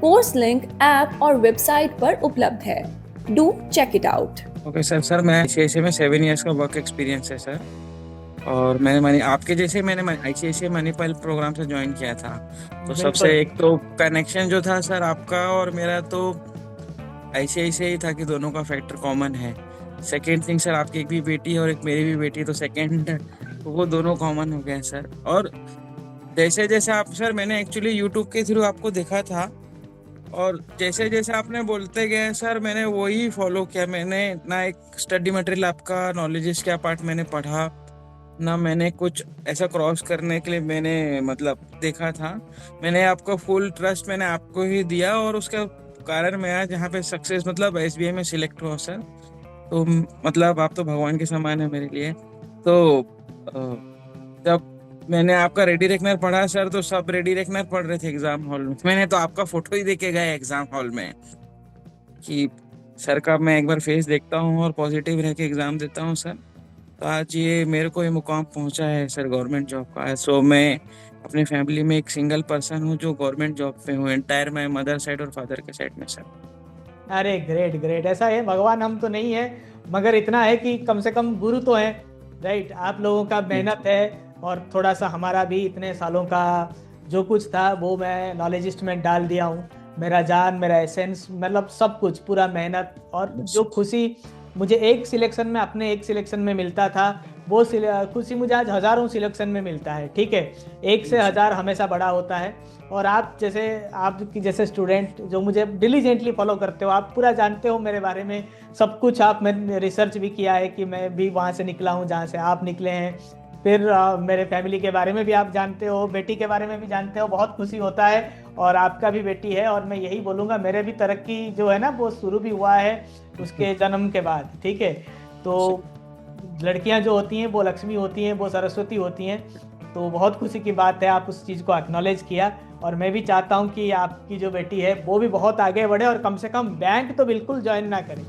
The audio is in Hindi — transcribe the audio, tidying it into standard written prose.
कोर्स लिंक ऐप और वेबसाइट पर उपलब्ध है। Do check it out. Okay sir. Sir मैं आईसीआईसीआई में 7 इयर्स का वर्क एक्सपीरियंस है सर। और मैंने आपके जैसे मैंने आईसीआईसीआई मणिपाल प्रोग्राम से ज्वाइन किया था। तो सबसे बिल्कुल। एक तो कनेक्शन जो था सर आपका और मेरा तो आईसीआईसीआई था कि दोनों का फैक्टर कॉमन है। सेकेंड थिंग सर, आपकी एक भी बेटी है और एक मेरी भी बेटी है, तो सेकेंड तो वो दोनों कॉमन हो गए सर। और जैसे जैसे आप सर, मैंने एक्चुअली यूट्यूब के थ्रू आपको देखा था और जैसे जैसे आपने बोलते गए सर मैंने वही फॉलो किया। मैंने ना एक स्टडी मटेरियल आपका नॉलेजेस क्या पार्ट मैंने पढ़ा, ना मैंने कुछ ऐसा क्रॉस करने के लिए मैंने मतलब देखा था। मैंने आपका फुल ट्रस्ट मैंने आपको ही दिया और उसका कारण मैं आज यहाँ पे सक्सेस मतलब एसबीआई में सिलेक्ट हुआ सर। तो मतलब आप तो भगवान के समान है मेरे लिए। तो जब मैंने आपका रेडी रेकनर पढ़ा सर, तो सब रेडी रेकनर पढ़ रहे थे एग्जाम हॉल में। मैंने तो आपका फोटो ही देखे गए एग्जाम हॉल में कि सर का मैं एक बार फेस देखता हूँ और पॉजिटिव रह के एग्जाम देता हूँ सर। तो आज ये मेरे को ये मुकाम पहुंचा है सर गवर्नमेंट जॉब का। सो मैं अपनी फैमिली में एक सिंगल पर्सन हूँ जो गवर्नमेंट जॉब पे हूँ, एंटायर मैं मदर साइड और फादर के साइड में सर। अरे ग्रेट ग्रेट, ऐसा है, भगवान हम तो नहीं है, मगर इतना है कि कम से कम गुरु तो है। राइट, आप लोगों का जी मेहनत है और थोड़ा सा हमारा भी इतने सालों का जो कुछ था वो मैं नॉलेजिस्ट में डाल दिया हूँ। मेरा जान, मेरा एसेंस, मतलब सब कुछ, पूरा मेहनत। और जो खुशी मुझे एक सिलेक्शन में, अपने एक सिलेक्शन में मिलता था, वो खुशी मुझे आज हज़ारों सिलेक्शन में मिलता है। ठीक है, एक से हज़ार हमेशा बड़ा होता है। और आप जैसे, आपकी जैसे स्टूडेंट जो मुझे डिलीजेंटली फॉलो करते हो, आप पूरा जानते हो मेरे बारे में सब कुछ। आप, मैंने रिसर्च भी किया है कि मैं भी वहाँ से निकला हूँ जहाँ से आप निकले हैं। फिर मेरे फैमिली के बारे में भी आप जानते हो, बेटी के बारे में भी जानते हो। बहुत खुशी होता है। और आपका भी बेटी है, और मैं यही बोलूँगा, मेरे भी तरक्की जो है ना वो शुरू भी हुआ है उसके जन्म के बाद। ठीक है, तो लड़कियां जो होती हैं वो लक्ष्मी होती हैं, वो सरस्वती होती हैं। तो बहुत खुशी की बात है, आप उस चीज़ को एक्नॉलेज किया। और मैं भी चाहता हूं कि आपकी जो बेटी है वो भी बहुत आगे बढ़े और कम से कम बैंक तो बिल्कुल ज्वाइन ना करे।